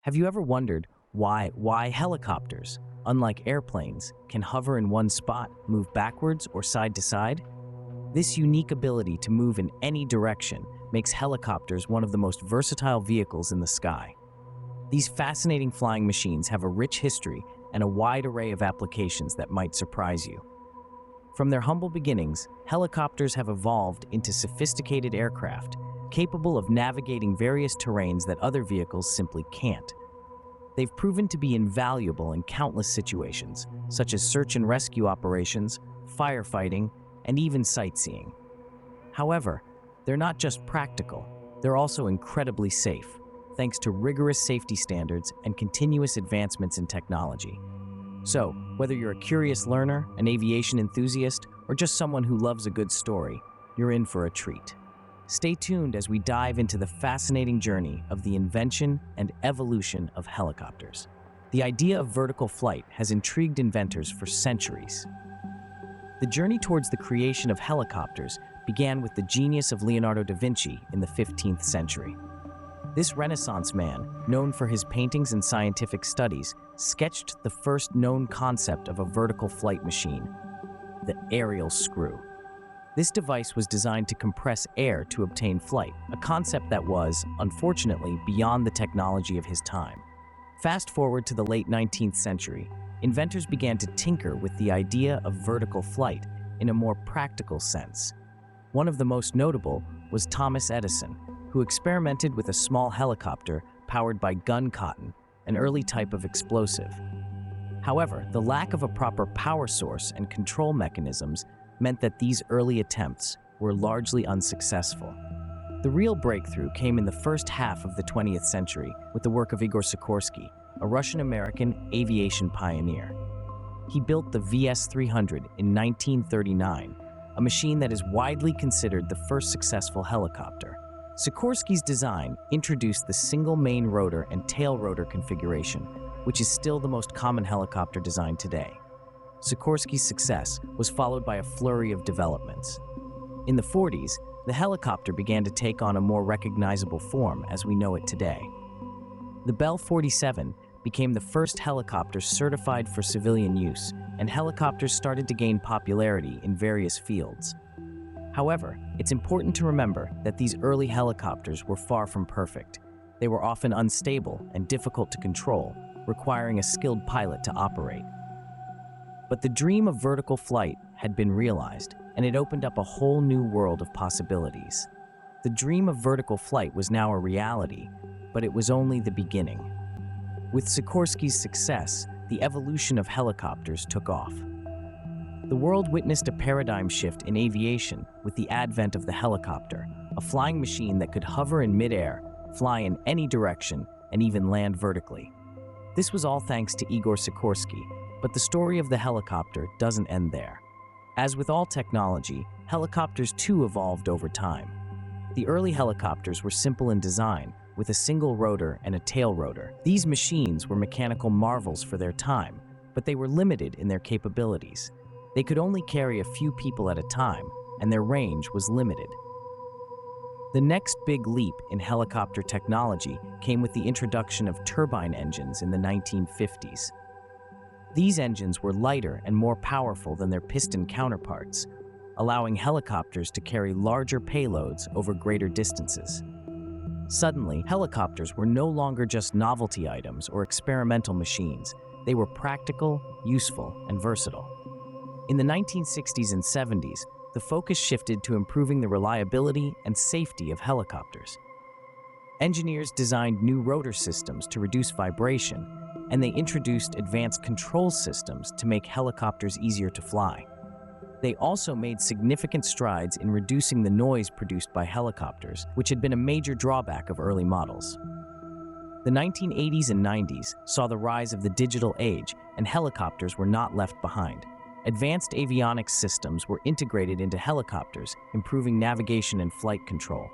Have you ever wondered why helicopters, unlike airplanes, can hover in one spot, move backwards or side to side? This unique ability to move in any direction makes helicopters one of the most versatile vehicles in the sky. These fascinating flying machines have a rich history and a wide array of applications that might surprise you. From their humble beginnings, helicopters have evolved into sophisticated aircraft, capable of navigating various terrains that other vehicles simply can't. They've proven to be invaluable in countless situations, such as search and rescue operations, firefighting, and even sightseeing. However, they're not just practical, they're also incredibly safe, thanks to rigorous safety standards and continuous advancements in technology. So, whether you're a curious learner, an aviation enthusiast, or just someone who loves a good story, you're in for a treat. Stay tuned as we dive into the fascinating journey of the invention and evolution of helicopters. The idea of vertical flight has intrigued inventors for centuries. The journey towards the creation of helicopters began with the genius of Leonardo da Vinci in the 15th century. This Renaissance man, known for his paintings and scientific studies, sketched the first known concept of a vertical flight machine, the aerial screw. This device was designed to compress air to obtain flight, a concept that was, unfortunately, beyond the technology of his time. Fast forward to the late 19th century, inventors began to tinker with the idea of vertical flight in a more practical sense. One of the most notable was Thomas Edison, who experimented with a small helicopter powered by gun cotton, an early type of explosive. However, the lack of a proper power source and control mechanisms meant that these early attempts were largely unsuccessful. The real breakthrough came in the first half of the 20th century with the work of Igor Sikorsky, a Russian-American aviation pioneer. He built the VS-300 in 1939, a machine that is widely considered the first successful helicopter. Sikorsky's design introduced the single main rotor and tail rotor configuration, which is still the most common helicopter design today. Sikorsky's success was followed by a flurry of developments. In the 40s, the helicopter began to take on a more recognizable form as we know it today. The Bell 47 became the first helicopter certified for civilian use, and helicopters started to gain popularity in various fields. However, it's important to remember that these early helicopters were far from perfect. They were often unstable and difficult to control, requiring a skilled pilot to operate. But the dream of vertical flight had been realized, and it opened up a whole new world of possibilities. The dream of vertical flight was now a reality, but it was only the beginning. With Sikorsky's success, the evolution of helicopters took off. The world witnessed a paradigm shift in aviation with the advent of the helicopter, a flying machine that could hover in midair, fly in any direction, and even land vertically. This was all thanks to Igor Sikorsky, but the story of the helicopter doesn't end there. As with all technology, helicopters too evolved over time. The early helicopters were simple in design, with a single rotor and a tail rotor. These machines were mechanical marvels for their time, but they were limited in their capabilities. They could only carry a few people at a time, and their range was limited. The next big leap in helicopter technology came with the introduction of turbine engines in the 1950s. These engines were lighter and more powerful than their piston counterparts, allowing helicopters to carry larger payloads over greater distances. Suddenly, helicopters were no longer just novelty items or experimental machines. They were practical, useful, and versatile. In the 1960s and 70s, the focus shifted to improving the reliability and safety of helicopters. Engineers designed new rotor systems to reduce vibration, and they introduced advanced control systems to make helicopters easier to fly. They also made significant strides in reducing the noise produced by helicopters, which had been a major drawback of early models. The 1980s and 90s saw the rise of the digital age, and helicopters were not left behind. Advanced avionics systems were integrated into helicopters, improving navigation and flight control.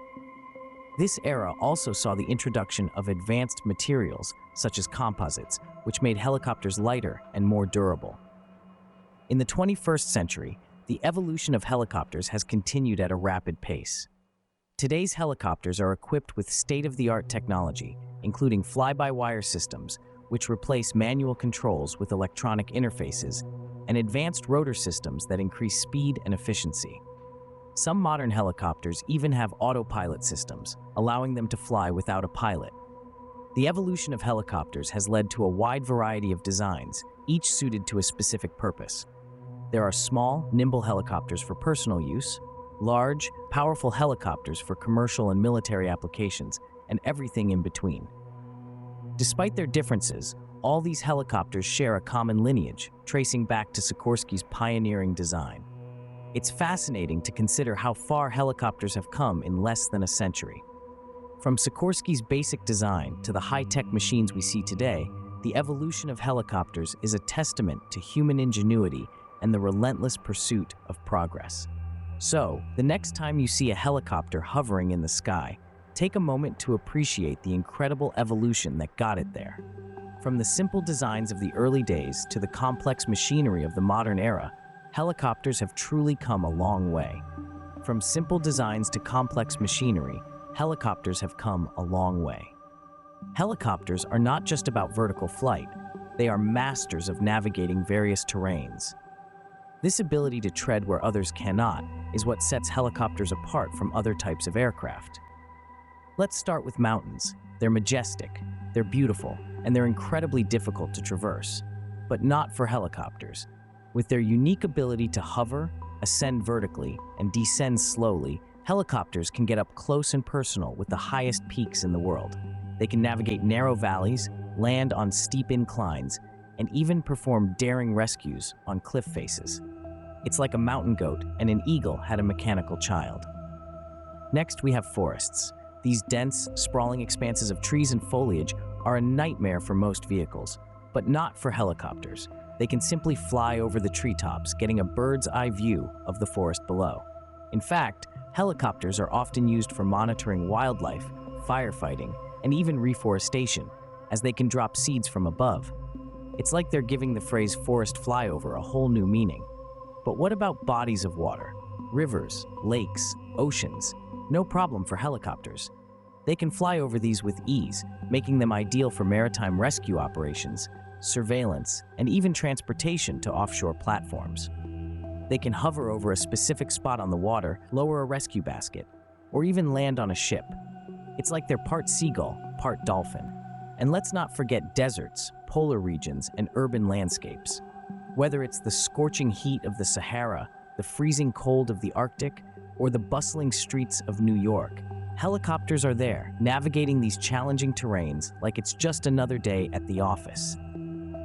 This era also saw the introduction of advanced materials, such as composites, which made helicopters lighter and more durable. In the 21st century, the evolution of helicopters has continued at a rapid pace. Today's helicopters are equipped with state-of-the-art technology, including fly-by-wire systems, which replace manual controls with electronic interfaces, and advanced rotor systems that increase speed and efficiency. Some modern helicopters even have autopilot systems, allowing them to fly without a pilot. The evolution of helicopters has led to a wide variety of designs, each suited to a specific purpose. There are small, nimble helicopters for personal use, large, powerful helicopters for commercial and military applications, and everything in between. Despite their differences, all these helicopters share a common lineage, tracing back to Sikorsky's pioneering design. It's fascinating to consider how far helicopters have come in less than a century. From Sikorsky's basic design to the high-tech machines we see today, the evolution of helicopters is a testament to human ingenuity and the relentless pursuit of progress. So, the next time you see a helicopter hovering in the sky, take a moment to appreciate the incredible evolution that got it there. From the simple designs of the early days to the complex machinery of the modern era, helicopters have truly come a long way. From simple designs to complex machinery, helicopters have come a long way. Helicopters are not just about vertical flight, they are masters of navigating various terrains. This ability to tread where others cannot is what sets helicopters apart from other types of aircraft. Let's start with mountains. They're majestic, they're beautiful, and they're incredibly difficult to traverse. But not for helicopters. With their unique ability to hover, ascend vertically, and descend slowly, helicopters can get up close and personal with the highest peaks in the world. They can navigate narrow valleys, land on steep inclines, and even perform daring rescues on cliff faces. It's like a mountain goat and an eagle had a mechanical child. Next, we have forests. These dense, sprawling expanses of trees and foliage are a nightmare for most vehicles, but not for helicopters. They can simply fly over the treetops, getting a bird's-eye view of the forest below. In fact, helicopters are often used for monitoring wildlife, firefighting, and even reforestation, as they can drop seeds from above. It's like they're giving the phrase forest flyover a whole new meaning. But what about bodies of water? Rivers, lakes, oceans? No problem for helicopters. They can fly over these with ease, making them ideal for maritime rescue operations, surveillance, and even transportation to offshore platforms. They can hover over a specific spot on the water, lower a rescue basket, or even land on a ship. It's like they're part seagull, part dolphin. And let's not forget deserts, polar regions, and urban landscapes. Whether it's the scorching heat of the Sahara, the freezing cold of the Arctic, or the bustling streets of New York, helicopters are there, navigating these challenging terrains like it's just another day at the office.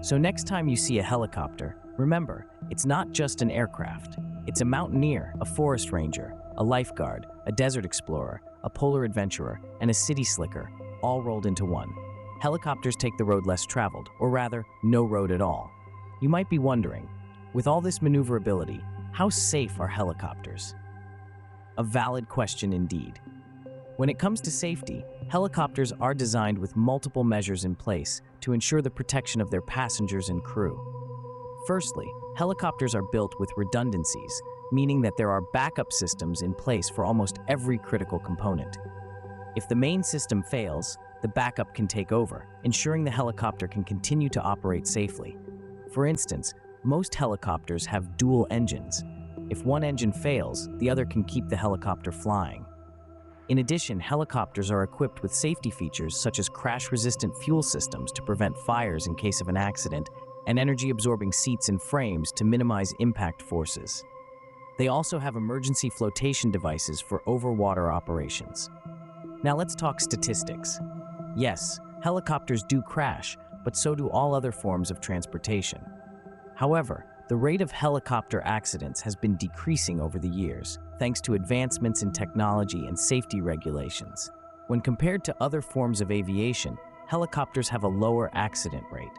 So next time you see a helicopter, remember, it's not just an aircraft. It's a mountaineer, a forest ranger, a lifeguard, a desert explorer, a polar adventurer, and a city slicker, all rolled into one. Helicopters take the road less traveled, or rather, no road at all. You might be wondering, with all this maneuverability, how safe are helicopters? A valid question indeed. When it comes to safety, helicopters are designed with multiple measures in place to ensure the protection of their passengers and crew. Firstly, helicopters are built with redundancies, meaning that there are backup systems in place for almost every critical component. If the main system fails, the backup can take over, ensuring the helicopter can continue to operate safely. For instance, most helicopters have dual engines. If one engine fails, the other can keep the helicopter flying. In addition, helicopters are equipped with safety features such as crash-resistant fuel systems to prevent fires in case of an accident, and energy-absorbing seats and frames to minimize impact forces. They also have emergency flotation devices for overwater operations. Now let's talk statistics. Yes, helicopters do crash, but so do all other forms of transportation. However, the rate of helicopter accidents has been decreasing over the years, thanks to advancements in technology and safety regulations. When compared to other forms of aviation, helicopters have a lower accident rate.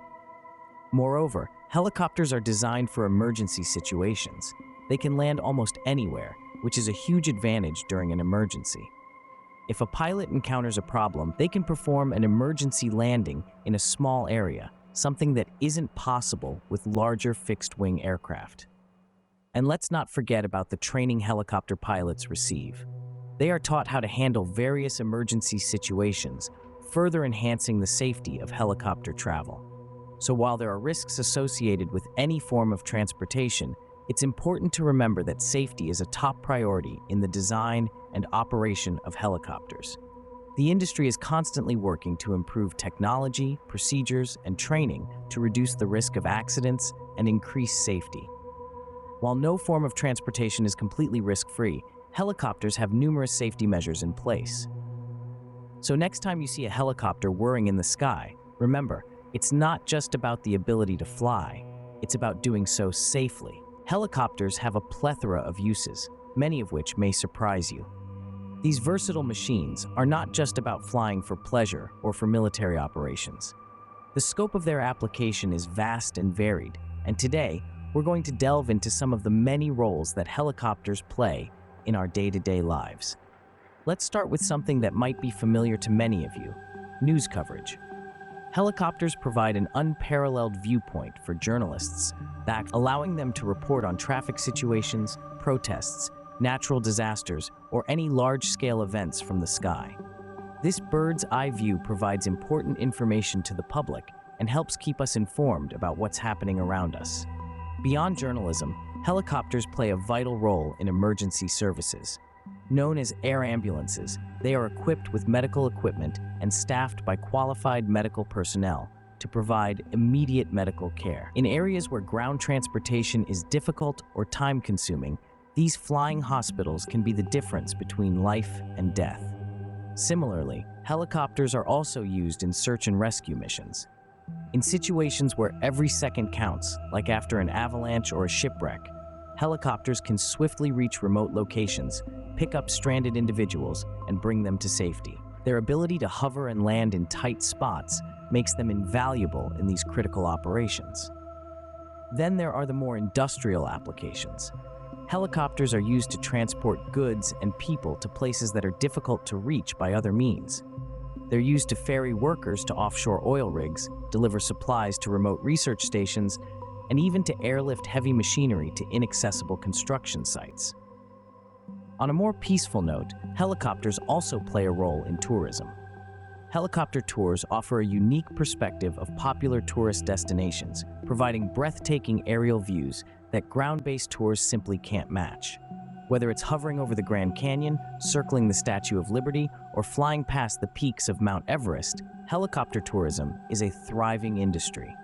Moreover, helicopters are designed for emergency situations. They can land almost anywhere, which is a huge advantage during an emergency. If a pilot encounters a problem, they can perform an emergency landing in a small area, something that isn't possible with larger fixed-wing aircraft. And let's not forget about the training helicopter pilots receive. They are taught how to handle various emergency situations, further enhancing the safety of helicopter travel. So while there are risks associated with any form of transportation, it's important to remember that safety is a top priority in the design and operation of helicopters. The industry is constantly working to improve technology, procedures, and training to reduce the risk of accidents and increase safety. While no form of transportation is completely risk-free, helicopters have numerous safety measures in place. So next time you see a helicopter whirring in the sky, remember, it's not just about the ability to fly, it's about doing so safely. Helicopters have a plethora of uses, many of which may surprise you. These versatile machines are not just about flying for pleasure or for military operations. The scope of their application is vast and varied, and today, we're going to delve into some of the many roles that helicopters play in our day-to-day lives. Let's start with something that might be familiar to many of you: news coverage. Helicopters provide an unparalleled viewpoint for journalists, allowing them to report on traffic situations, protests, natural disasters, or any large-scale events from the sky. This bird's-eye view provides important information to the public and helps keep us informed about what's happening around us. Beyond journalism, helicopters play a vital role in emergency services. Known as air ambulances, they are equipped with medical equipment and staffed by qualified medical personnel to provide immediate medical care. In areas where ground transportation is difficult or time-consuming, these flying hospitals can be the difference between life and death. Similarly, helicopters are also used in search and rescue missions. In situations where every second counts, like after an avalanche or a shipwreck, helicopters can swiftly reach remote locations, pick up stranded individuals, and bring them to safety. Their ability to hover and land in tight spots makes them invaluable in these critical operations. Then there are the more industrial applications. Helicopters are used to transport goods and people to places that are difficult to reach by other means. They're used to ferry workers to offshore oil rigs, deliver supplies to remote research stations, and even to airlift heavy machinery to inaccessible construction sites. On a more peaceful note, helicopters also play a role in tourism. Helicopter tours offer a unique perspective of popular tourist destinations, providing breathtaking aerial views that ground-based tours simply can't match. Whether it's hovering over the Grand Canyon, circling the Statue of Liberty, or flying past the peaks of Mount Everest, helicopter tourism is a thriving industry.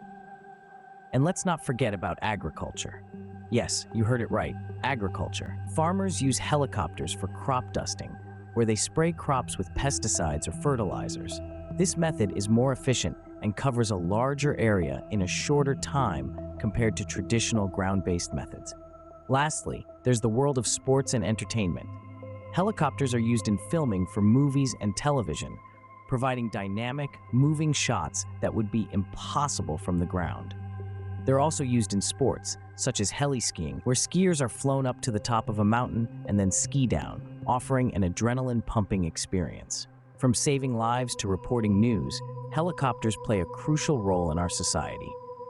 And let's not forget about agriculture. Yes, you heard it right, agriculture. Farmers use helicopters for crop dusting, where they spray crops with pesticides or fertilizers. This method is more efficient and covers a larger area in a shorter time compared to traditional ground-based methods. Lastly, there's the world of sports and entertainment. Helicopters are used in filming for movies and television, providing dynamic, moving shots that would be impossible from the ground. They're also used in sports, such as heli-skiing, where skiers are flown up to the top of a mountain and then ski down, offering an adrenaline-pumping experience. From saving lives to reporting news, helicopters play a crucial role in our society.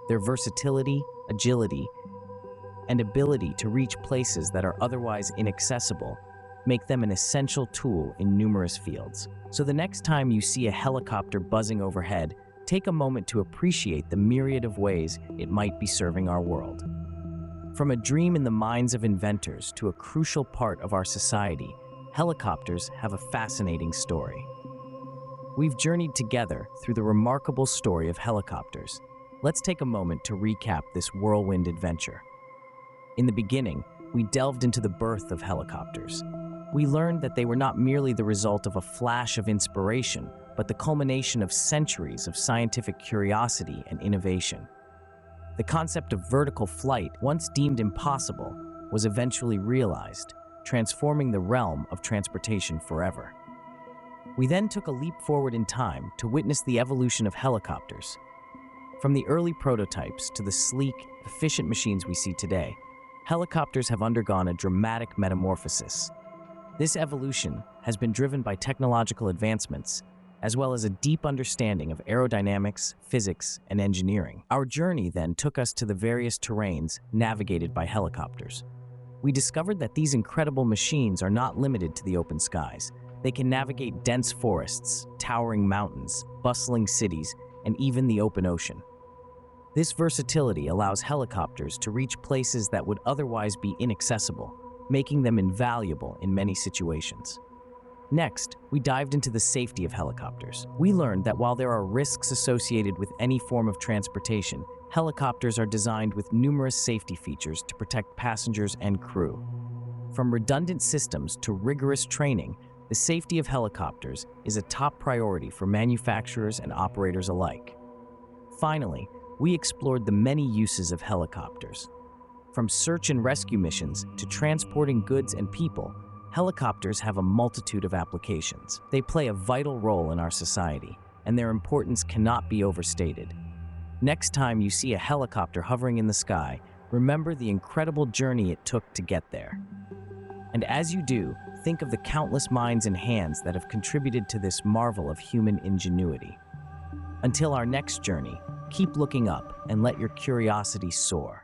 Their versatility, agility, and ability to reach places that are otherwise inaccessible make them an essential tool in numerous fields. So the next time you see a helicopter buzzing overhead, take a moment to appreciate the myriad of ways it might be serving our world. From a dream in the minds of inventors to a crucial part of our society, helicopters have a fascinating story. We've journeyed together through the remarkable story of helicopters. Let's take a moment to recap this whirlwind adventure. In the beginning, we delved into the birth of helicopters. We learned that they were not merely the result of a flash of inspiration, but the culmination of centuries of scientific curiosity and innovation. The concept of vertical flight, once deemed impossible, was eventually realized, transforming the realm of transportation forever. We then took a leap forward in time to witness the evolution of helicopters. From the early prototypes to the sleek, efficient machines we see today, helicopters have undergone a dramatic metamorphosis. This evolution has been driven by technological advancements, as well as a deep understanding of aerodynamics, physics, and engineering. Our journey then took us to the various terrains navigated by helicopters. We discovered that these incredible machines are not limited to the open skies. They can navigate dense forests, towering mountains, bustling cities, and even the open ocean. This versatility allows helicopters to reach places that would otherwise be inaccessible, making them invaluable in many situations. Next, we dived into the safety of helicopters. We learned that while there are risks associated with any form of transportation, helicopters are designed with numerous safety features to protect passengers and crew. From redundant systems to rigorous training, the safety of helicopters is a top priority for manufacturers and operators alike. Finally, we explored the many uses of helicopters. From search and rescue missions to transporting goods and people, helicopters have a multitude of applications. They play a vital role in our society, and their importance cannot be overstated. Next time you see a helicopter hovering in the sky, remember the incredible journey it took to get there. And as you do, think of the countless minds and hands that have contributed to this marvel of human ingenuity. Until our next journey, keep looking up and let your curiosity soar.